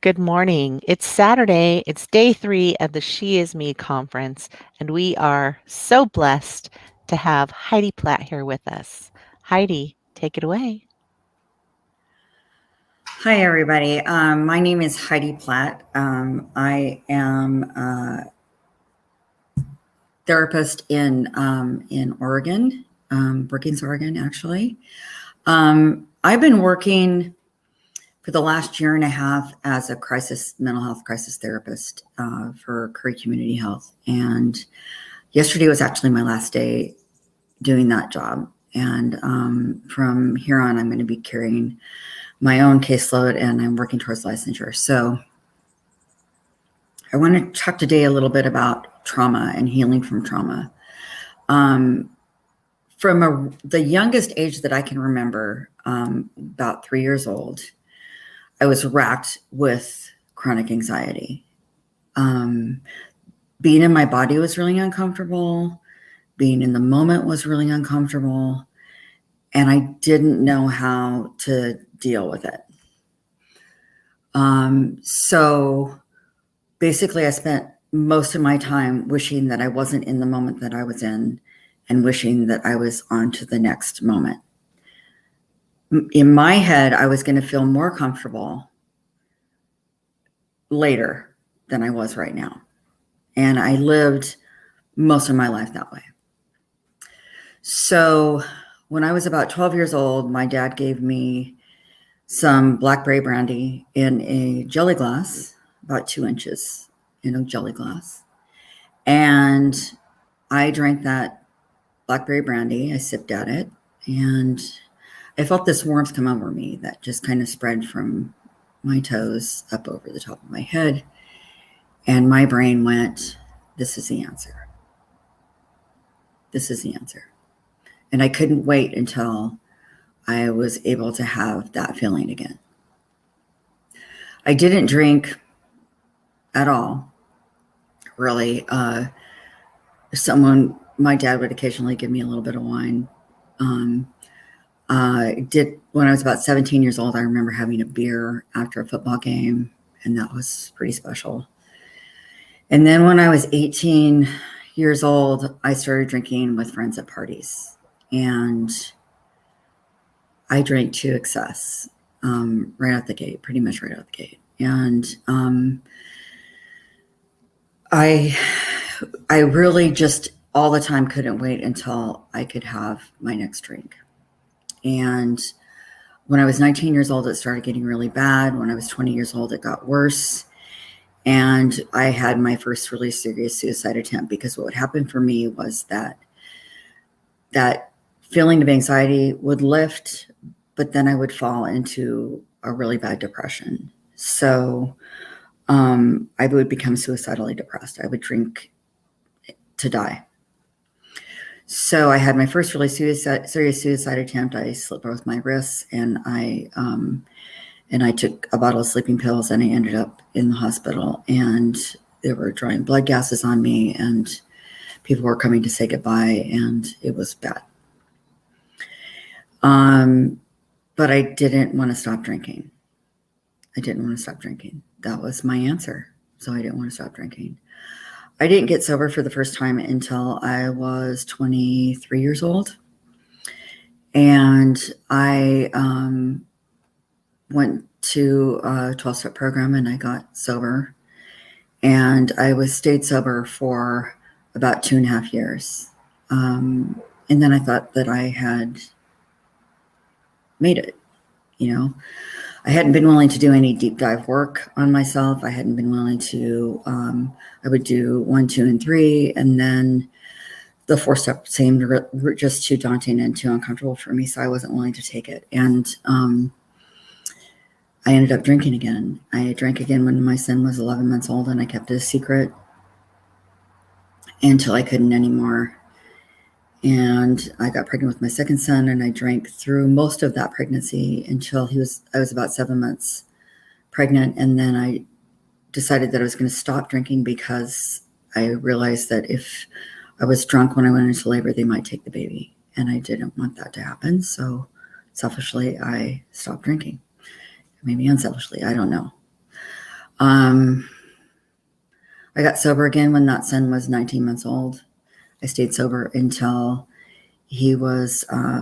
Good morning. It's Saturday. It's day 3 of the She Is Me conference, and we are so blessed to have Heidi Platt here with us. Heidi, take it away. Hi, everybody. My name is Heidi Platt. I am a therapist in Oregon, Brookings, Oregon, actually. I've been working for the last year and a half as a mental health crisis therapist for Curry Community Health. And yesterday was actually my last day doing that job. And from here on, I'm going to be carrying my own caseload, and I'm working towards licensure. So I want to talk today a little bit about trauma and healing from trauma. From the youngest age that I can remember, about 3 years old, I was racked with chronic anxiety. Being in my body was really uncomfortable. Being in the moment was really uncomfortable. And I didn't know how to deal with it. So basically, I spent most of my time wishing that I wasn't in the moment that I was in and wishing that I was on to the next moment. In my head, I was going to feel more comfortable later than I was right now. And I lived most of my life that way. So when I was about 12 years old, my dad gave me some blackberry brandy in a jelly glass, about 2 inches in a jelly glass. And I drank that blackberry brandy. I sipped at it, and I felt this warmth come over me that just kind of spread from my toes up over the top of my head. And my brain went, this is the answer. This is the answer. And I couldn't wait until I was able to have that feeling again. I didn't drink at all, really. My dad would occasionally give me a little bit of wine. When I was about 17 years old, I remember having a beer after a football game, and that was pretty special. And then when I was 18 years old, I started drinking with friends at parties, and I drank to excess, right out the gate, pretty much right out the gate. And I really just all the time couldn't wait until I could have my next drink. And when I was 19 years old, it started getting really bad. When I was 20 years old, it got worse. And I had my first really serious suicide attempt, because what would happen for me was that feeling of anxiety would lift, but then I would fall into a really bad depression. So I would become suicidally depressed. I would drink to die. So I had my first really serious suicide attempt. I slit both my wrists, and I took a bottle of sleeping pills, and I ended up in the hospital, and they were drawing blood gases on me, and people were coming to say goodbye, and it was bad. But I didn't want to stop drinking. That was my answer. So I didn't want to stop drinking. I didn't get sober for the first time until I was 23 years old. And I went to a 12-step program, and I got sober. And I stayed sober for about 2.5 years. And then I thought that I had made it. I hadn't been willing to do any deep dive work on myself. I hadn't been willing to, I would do 1, 2, and 3. And then the 4-step seemed just too daunting and too uncomfortable for me. So I wasn't willing to take it. And I ended up drinking again. I drank again when my son was 11 months old, and I kept it a secret until I couldn't anymore. And I got pregnant with my second son, and I drank through most of that pregnancy until I was about 7 months pregnant. And then I decided that I was going to stop drinking, because I realized that if I was drunk when I went into labor, they might take the baby, and I didn't want that to happen. So selfishly, I stopped drinking. Maybe unselfishly, I don't know. Um, I got sober again when that son was 19 months old. I stayed sober until he was, uh,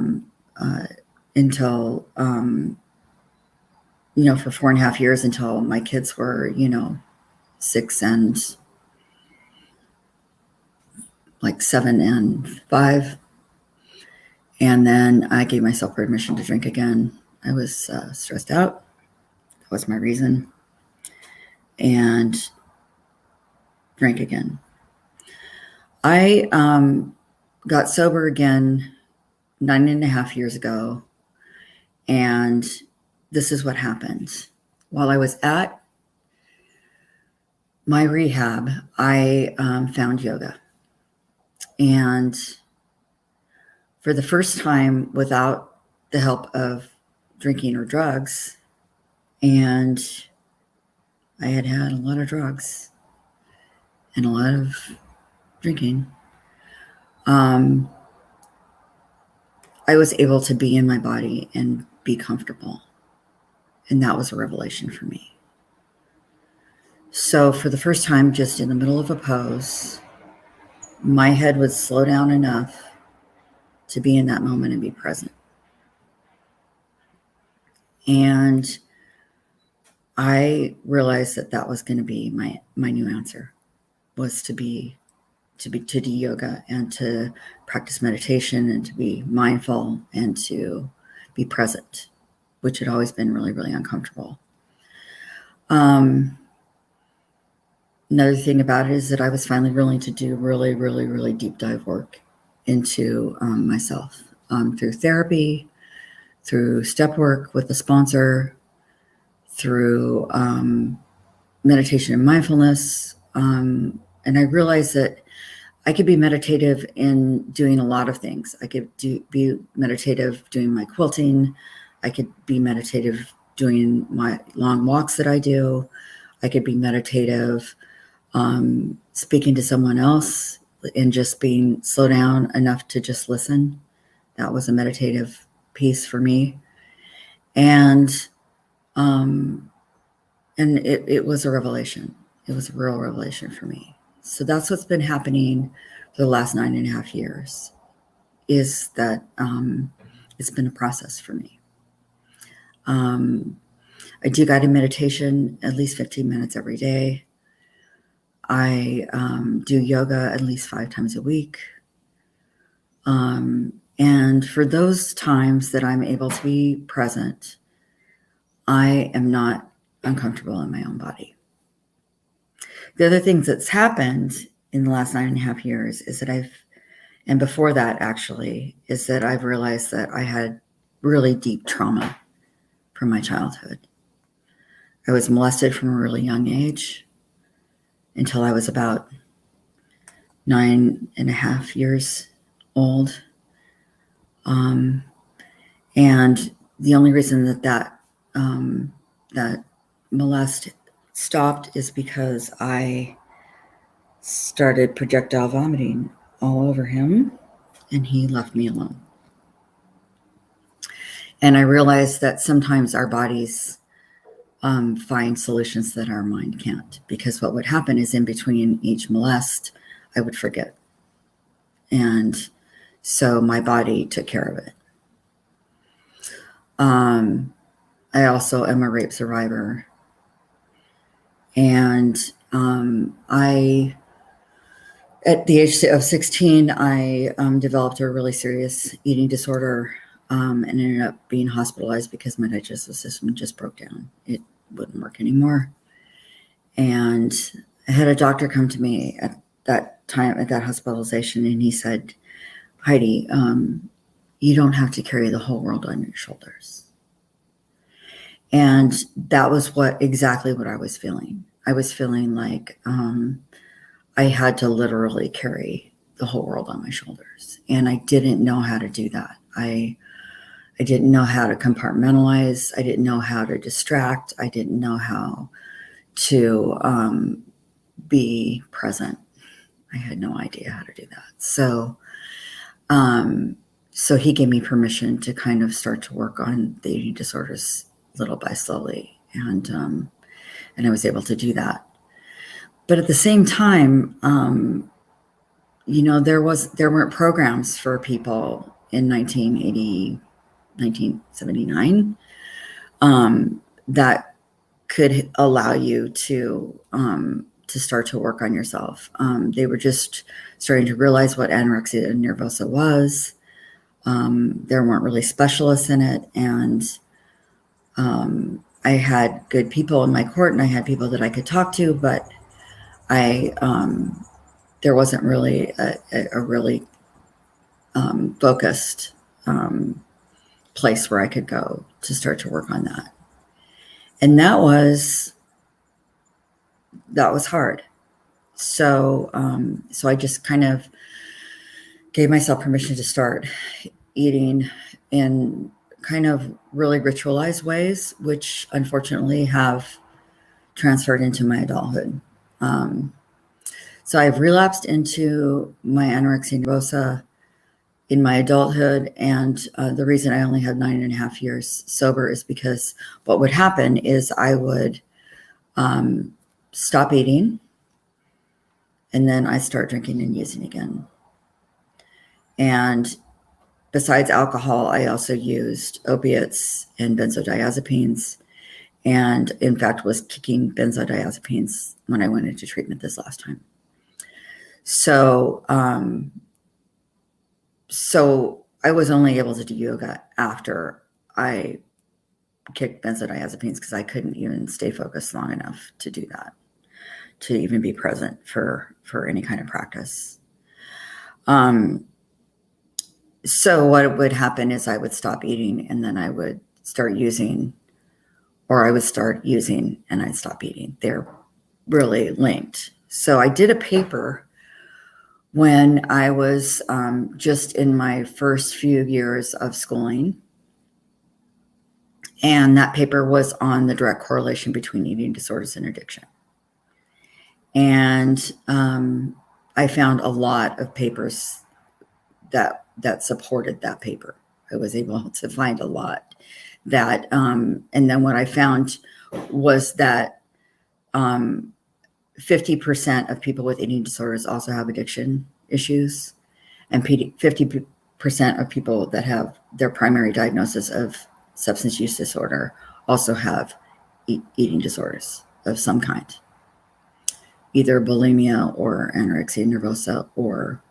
until, for 4.5 years until my kids were, 6 and like 7 and 5. And then I gave myself permission to drink again. I was stressed out. That was my reason. And drank again. I got sober again 9.5 years ago. And this is what happened. While I was at my rehab, I found yoga. And for the first time, without the help of drinking or drugs, and I had had a lot of drugs and a lot of drinking, um, I was able to be in my body and be comfortable. And that was a revelation for me. So, for the first time, just in the middle of a pose, my head would slow down enough to be in that moment and be present. And I realized that that was going to be my new answer, was to do yoga and to practice meditation and to be mindful and to be present, which had always been really, really uncomfortable. Another thing about it is that I was finally willing to do really, really, really deep dive work into myself, through therapy, through step work with a sponsor, through meditation and mindfulness. And I realized that I could be meditative in doing a lot of things. I could be meditative doing my quilting. I could be meditative doing my long walks that I do. I could be meditative speaking to someone else and just being slow down enough to just listen. That was a meditative piece for me. And it was a revelation. It was a real revelation for me. So that's what's been happening for the last 9.5 years, is that it's been a process for me. I do guided meditation at least 15 minutes every day. I do yoga at least 5 times a week. And for those times that I'm able to be present, I am not uncomfortable in my own body. The other things that's happened in the last 9.5 years is that and before that actually, is that I've realized that I had really deep trauma from my childhood. I was molested from a really young age until I was about 9.5 years old. And the only reason that molest stopped is because I started projectile vomiting all over him, and he left me alone. And I realized that sometimes our bodies find solutions that our mind can't, because what would happen is in between each molest, I would forget. And so my body took care of it. I also am a rape survivor. And at the age of 16, I developed a really serious eating disorder, and ended up being hospitalized because my digestive system just broke down. It wouldn't work anymore. And I had a doctor come to me at that time, at that hospitalization, and he said, Heidi, you don't have to carry the whole world on your shoulders. And that was exactly what I was feeling. I was feeling like I had to literally carry the whole world on my shoulders. And I didn't know how to do that. I didn't know how to compartmentalize. I didn't know how to distract. I didn't know how to be present. I had no idea how to do that. So he gave me permission to kind of start to work on the eating disorders little by slowly. And and I was able to do that. But at the same time, there weren't programs for people in 1979 that could allow you to start to work on yourself. They were just starting to realize what anorexia nervosa was. There weren't really specialists in it, and I had good people in my court, and I had people that I could talk to, but I there wasn't really a really focused place where I could go to start to work on that, and that was hard. So I just kind of gave myself permission to start eating in kind of really ritualized ways, which unfortunately have transferred into my adulthood. So I've relapsed into my anorexia nervosa in my adulthood, and the reason I only had 9.5 years sober is because what would happen is I would stop eating, and then I start drinking and using again. And besides alcohol, I also used opiates and benzodiazepines, and in fact was kicking benzodiazepines when I went into treatment this last time. So I was only able to do yoga after I kicked benzodiazepines because I couldn't even stay focused long enough to do that, to even be present for any kind of practice. So what would happen is I would stop eating, and then I would start using, or I would start using and I'd stop eating. They're really linked. So I did a paper when I was just in my first few years of schooling. And that paper was on the direct correlation between eating disorders and addiction. And I found a lot of papers that supported that paper. I was able to find a lot that, and then what I found was that 50% of people with eating disorders also have addiction issues, and 50% of people that have their primary diagnosis of substance use disorder also have eating disorders of some kind, either bulimia or anorexia nervosa or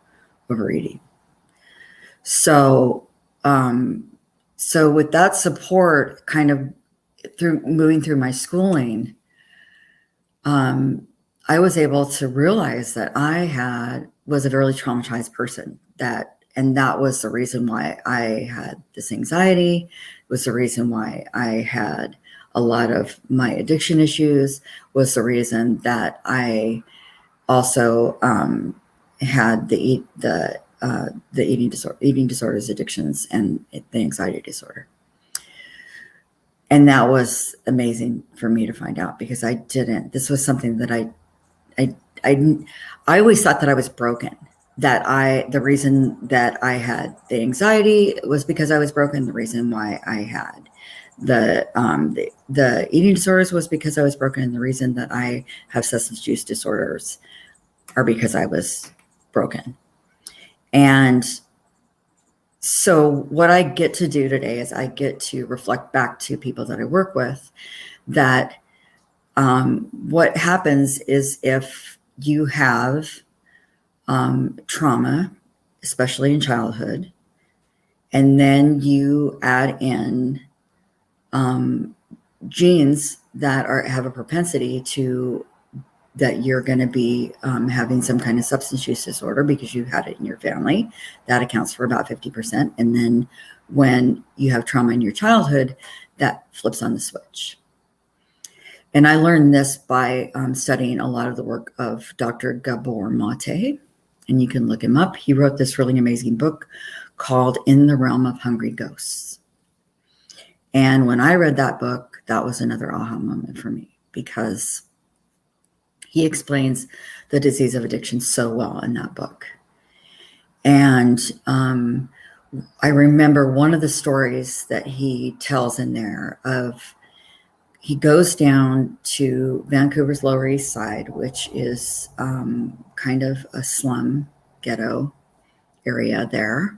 overeating. So with that support, kind of through moving through my schooling, I was able to realize that I was a very traumatized person, and that was the reason why I had this anxiety. It was the reason why I had a lot of my addiction issues, was the reason that I also had the eating disorders, addictions, and the anxiety disorder. And that was amazing for me to find out, because this was something that I always thought that I was broken, that the reason that I had the anxiety was because I was broken. The reason why I had the eating disorders was because I was broken. And the reason that I have substance use disorders are because I was broken. And so what I get to do today is I get to reflect back to people that I work with that what happens is if you have trauma, especially in childhood, and then you add in genes that have a propensity to that you're going to be having some kind of substance use disorder because you had it in your family. That accounts for about 50%. And then when you have trauma in your childhood, that flips on the switch. And I learned this by studying a lot of the work of Dr. Gabor Mate, and you can look him up. He wrote this really amazing book called In the Realm of Hungry Ghosts. And when I read that book, that was another aha moment for me, because he explains the disease of addiction so well in that book. And I remember one of the stories that he tells in there of he goes down to Vancouver's Lower East Side, which is kind of a slum ghetto area there.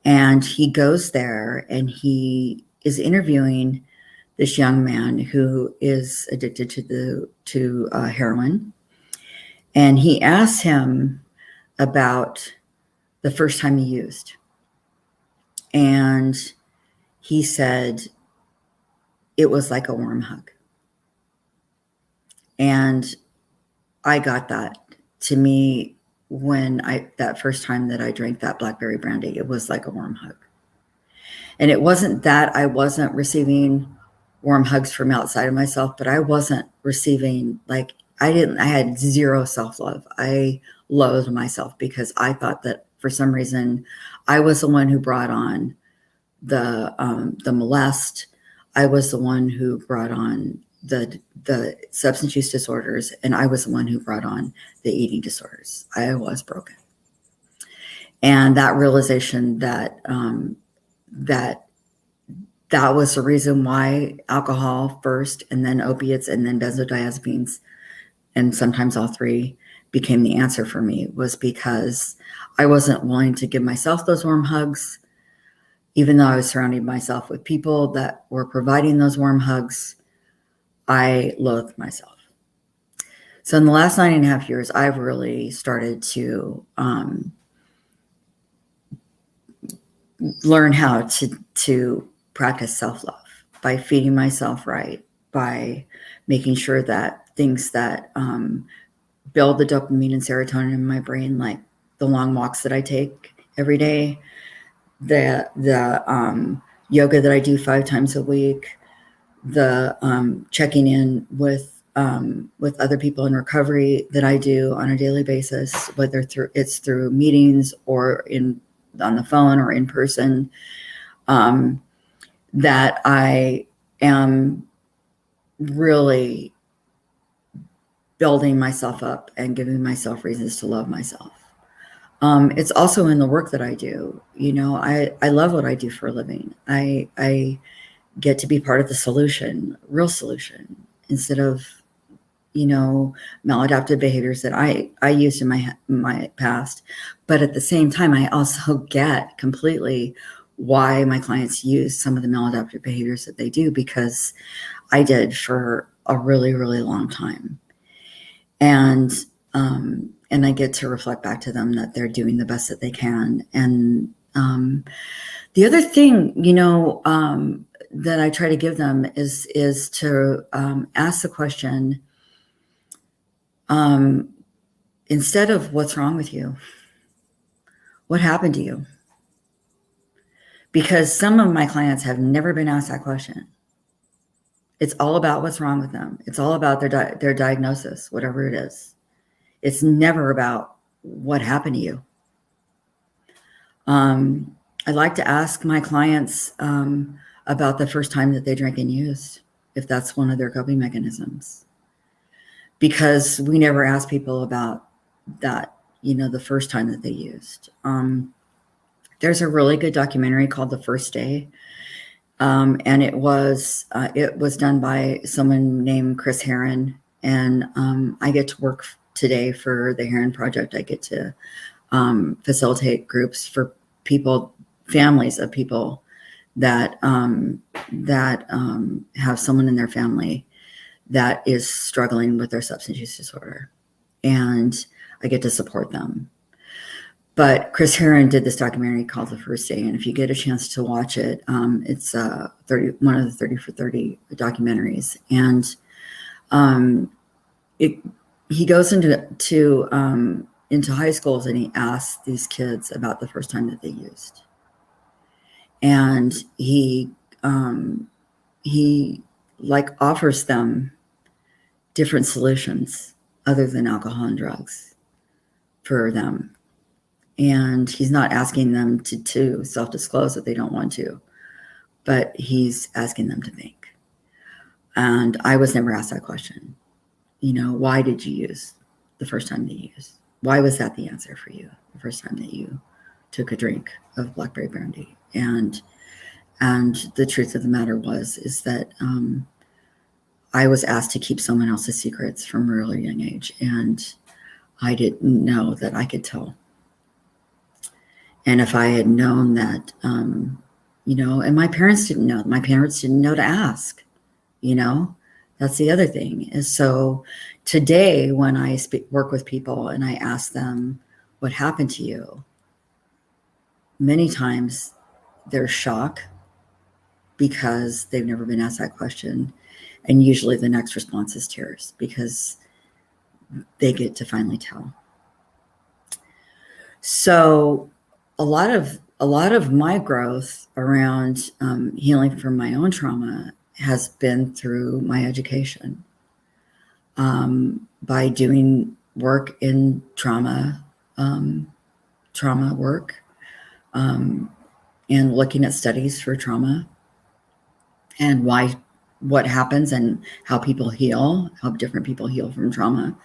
And he goes there and he is interviewing this young man who is addicted to heroin. And he asks him about the first time he used. And he said, it was like a warm hug. And I got that. To me, that first time that I drank that blackberry brandy, it was like a warm hug. And it wasn't that I wasn't receiving warm hugs from outside of myself, but I wasn't receiving, like, I had zero self-love. I loathed myself because I thought that for some reason I was the one who brought on the molest. I was the one who brought on the substance use disorders, and I was the one who brought on the eating disorders. I was broken. And that realization that that was the reason why alcohol first, and then opiates, and then benzodiazepines, and sometimes all three, became the answer for me, was because I wasn't willing to give myself those warm hugs, even though I was surrounding myself with people that were providing those warm hugs. I loathed myself. So in the last 9.5 years, I've really started to learn how to practice self-love by feeding myself right, by making sure that things that build the dopamine and serotonin in my brain, like the long walks that I take every day, the yoga that I do 5 times a week, the checking in with other people in recovery that I do on a daily basis, whether it's through meetings or on the phone or in person, that I am really building myself up and giving myself reasons to love myself. It's also in the work that I do. I love what I do for a living. I get to be part of the solution, real solution, instead of, maladaptive behaviors that I used in my past. But at the same time, I also get completely why my clients use some of the maladaptive behaviors that they do, because I did for a really, really long time. And I get to reflect back to them that they're doing the best that they can. And the other thing, that I try to give them is to ask the question, instead of what's wrong with you, what happened to you? Because some of my clients have never been asked that question. It's all about what's wrong with them. It's all about their diagnosis, whatever it is. It's never about what happened to you. I like to ask my clients about the first time that they drank and used, if that's one of their coping mechanisms. Because we never ask people about that, the first time that they used. There's a really good documentary called The First Day. And it was done by someone named Chris Herron. And I get to work today for the Herron Project. I get to facilitate groups for people, families of people that have someone in their family that is struggling with their substance use disorder, and I get to support them. But Chris Herron did this documentary called The First Day, and if you get a chance to watch it, it's one of the 30 for 30 documentaries, and he goes into high schools, and he asks these kids about the first time that they used, and he offers them different solutions other than alcohol and drugs for them. And he's not asking them to self-disclose that they don't want to, but he's asking them to think. And I was never asked that question. Why did you use the first time that you used? Why was that the answer for you the first time that you took a drink of blackberry brandy? And the truth of the matter is that I was asked to keep someone else's secrets from a really young age, and I didn't know that I could tell. And if I had known that, and my parents didn't know. My parents didn't know to ask. You know, that's the other thing. Is so today when I work with people and I ask them what happened to you, many times they're shocked because they've never been asked that question. And usually the next response is tears because they get to finally tell. So a lot of my growth around healing from my own trauma has been through my education, by doing work in trauma work, um, and looking at studies for trauma and what happens and how people heal, how different people heal from trauma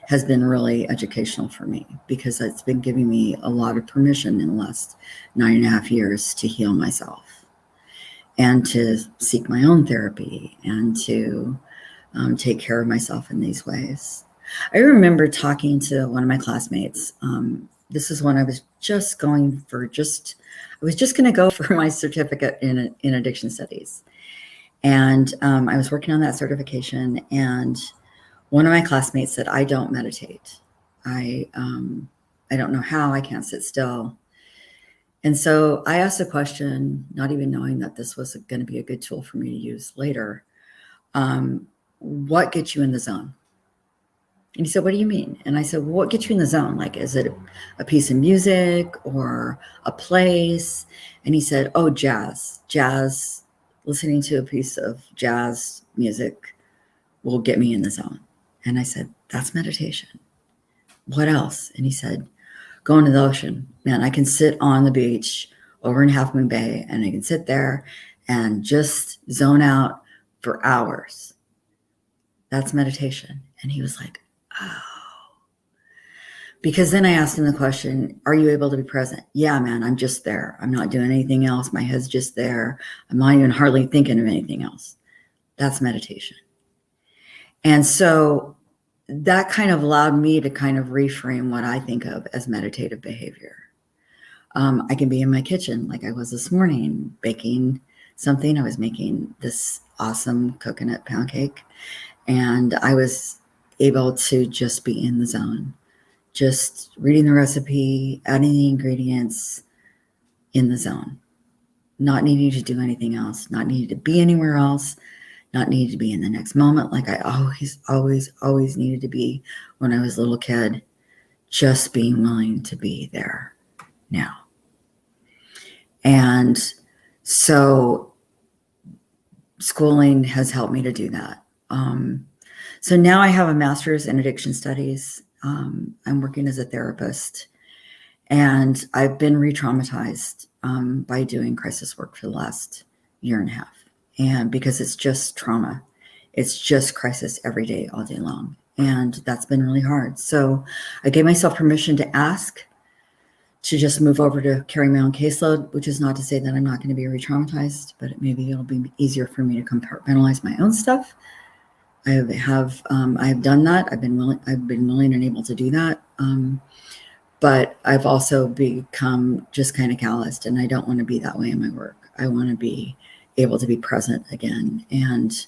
has been really educational for me because it's been giving me a lot of permission in the last 9.5 years to heal myself and to seek my own therapy and to take care of myself in these ways. I remember talking to one of my classmates. This is when I was just going for I was just going to go for my certificate in addiction studies. And I was working on that certification, and one of my classmates said, "I don't meditate. I I don't know how. I can't sit still." And so I asked a question, not even knowing that this was going to be a good tool for me to use later. What gets you in the zone? And he said, "What do you mean?" And I said, "Well, what gets you in the zone? Like, is it a piece of music or a place?" And he said, "Oh, jazz. Jazz, listening to a piece of jazz music will get me in the zone." And I said, "That's meditation. What else?" And he said, "Going to the ocean. Man, I can sit on the beach over in Half Moon Bay and I can sit there and just zone out for hours. That's meditation." And he was like, "Oh." Because then I asked him the question, "Are you able to be present?" "Yeah, man, I'm just there. I'm not doing anything else. My head's just there. I'm not even hardly thinking of anything else." That's meditation. And so that kind of allowed me to kind of reframe what I think of as meditative behavior. I can be in my kitchen like I was this morning, baking something. I was making this awesome coconut pound cake, and I was able to just be in the zone, just reading the recipe, adding the ingredients, in the zone, not needing to do anything else, not needing to be anywhere else, not needing to be in the next moment like I always needed to be when I was a little kid, just being willing to be there now. And so schooling has helped me to do that. So now I have a master's in addiction studies. I'm working as a therapist, and I've been re-traumatized by doing crisis work for the last year and a half. And because it's just trauma, it's just crisis every day, all day long. And that's been really hard. So I gave myself permission to ask to just move over to carry my own caseload, which is not to say that I'm not going to be re-traumatized, but maybe it'll be easier for me to compartmentalize my own stuff. I have done that. I've been willing and able to do that. But I've also become just kind of calloused, and I don't want to be that way in my work. I want to be able to be present again and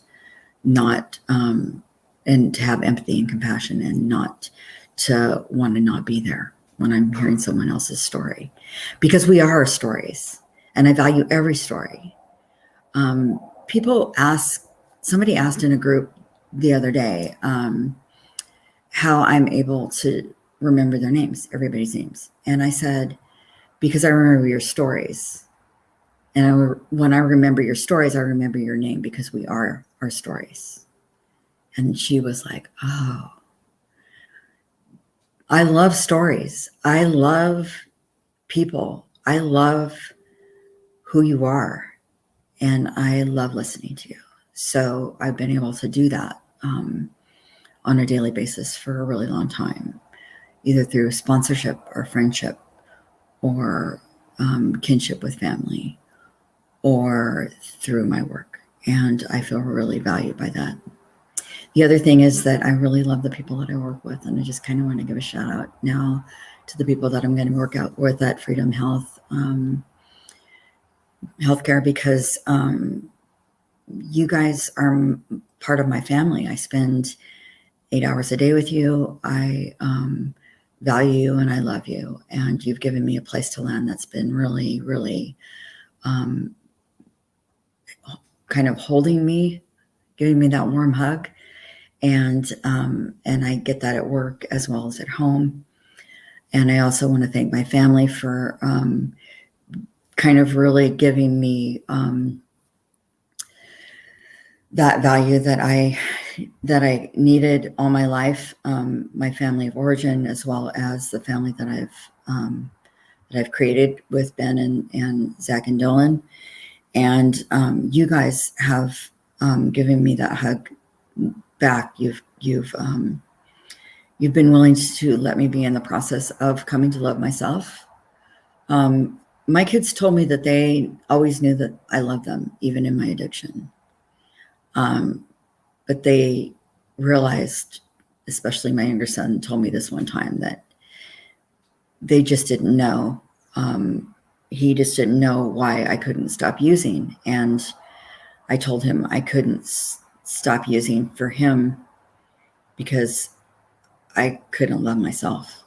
not, and to have empathy and compassion and not to want to not be there when I'm hearing someone else's story, because we are our stories, and I value every story. People ask, somebody asked in a group the other day, how I'm able to remember their names, everybody's names. And I said, because I remember your stories. And when I remember your stories, I remember your name because we are our stories. And she was like, "Oh, I love stories. I love people. I love who you are. And I love listening to you." So I've been able to do that on a daily basis for a really long time, either through sponsorship or friendship or kinship with family or through my work. And I feel really valued by that. The other thing is that I really love the people that I work with, and I just kind of want to give a shout out now to the people that I'm going to work out with at Freedom Health Healthcare, because you guys are part of my family. I spend 8 hours a day with you. I value you and I love you, and you've given me a place to land that's been really, really um, kind of holding me, giving me that warm hug, and I get that at work as well as at home. And I also want to thank my family for kind of really giving me that value that I needed all my life. My family of origin, as well as the family that I've created with Ben and Zach and Dylan, and you guys have given me that hug back. You've been willing to let me be in the process of coming to love myself. My kids told me that they always knew that I loved them, even in my addiction. But they realized, especially my younger son told me this one time, that they just didn't know. He just didn't know why I couldn't stop using. And I told him I couldn't stop using for him because I couldn't love myself.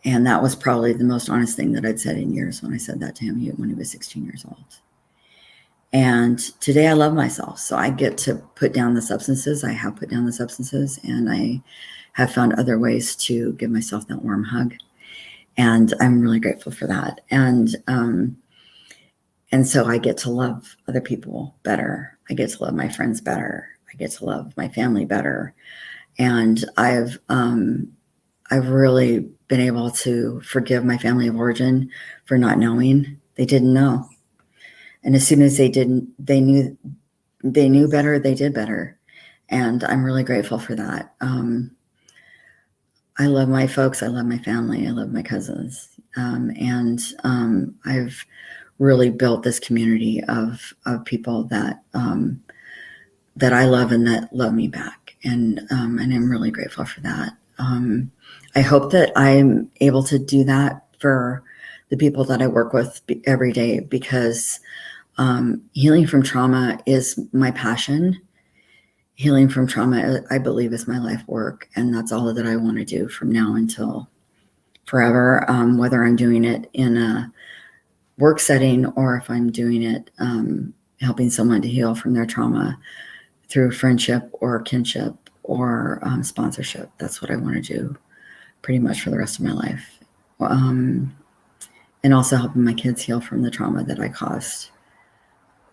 And that was probably the most honest thing that I'd said in years when I said that to him when he was 16 years old. And today I love myself. So I get to put down the substances. I have put down the substances, and I have found other ways to give myself that warm hug. And I'm really grateful for that. And so I get to love other people better. I get to love my friends better. I get to love my family better. And I've really been able to forgive my family of origin for not knowing. They didn't know. And as soon as they knew better, they did better. And I'm really grateful for that. I love my folks. I love my family. I love my cousins. I've really built this community of people that I love and that love me back. And I'm really grateful for that. I hope that I'm able to do that for the people that I work with every day, because healing from trauma is my passion. Healing from trauma, I believe, is my life work. And that's all that I want to do from now until forever, whether I'm doing it in a work setting or if I'm doing it helping someone to heal from their trauma through friendship or kinship or sponsorship. That's what I want to do pretty much for the rest of my life. And also helping my kids heal from the trauma that I caused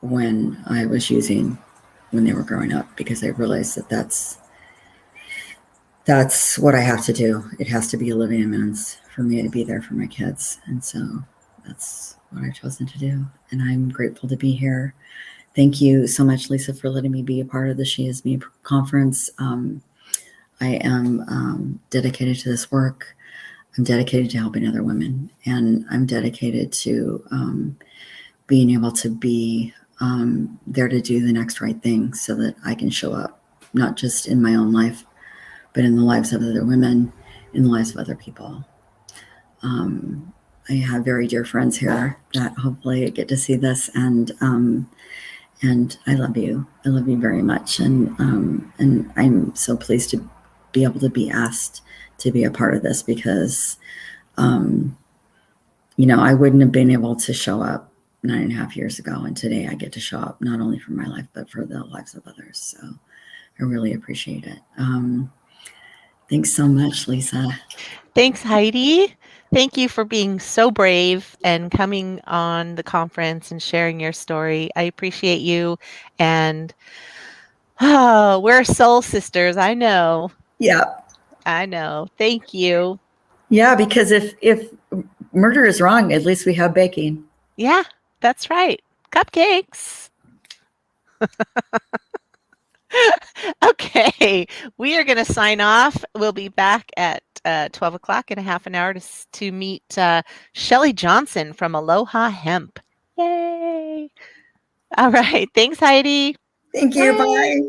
when I was using when they were growing up, because I realized that that's what I have to do. It has to be a living amends for me to be there for my kids. And so that's what I've chosen to do. And I'm grateful to be here. Thank you so much, Lisa, for letting me be a part of the She Is Me conference. I am dedicated to this work. I'm dedicated to helping other women, and I'm dedicated to being able to be there to do the next right thing so that I can show up, not just in my own life, but in the lives of other women, in the lives of other people. I have very dear friends here that hopefully get to see this, and I love you. I love you very much, and I'm so pleased to be able to be asked to be a part of this, because I wouldn't have been able to show up 9.5 years ago, and today I get to show up not only for my life but for the lives of others. So I really appreciate it. Thanks so much, Lisa. Thanks, Heidi. Thank you for being so brave and coming on the conference and sharing your story. I appreciate you. And we're soul sisters. I know. Yeah, I know. Thank you. yeah. Because if murder is wrong, at least we have baking. Yeah, that's right. Cupcakes. Okay, we are going to sign off. We'll be back at 12 o'clock in a half an hour to meet Shelly Johnson from Aloha Hemp. Yay! All right. Thanks, Heidi. Thank you. Bye. Bye.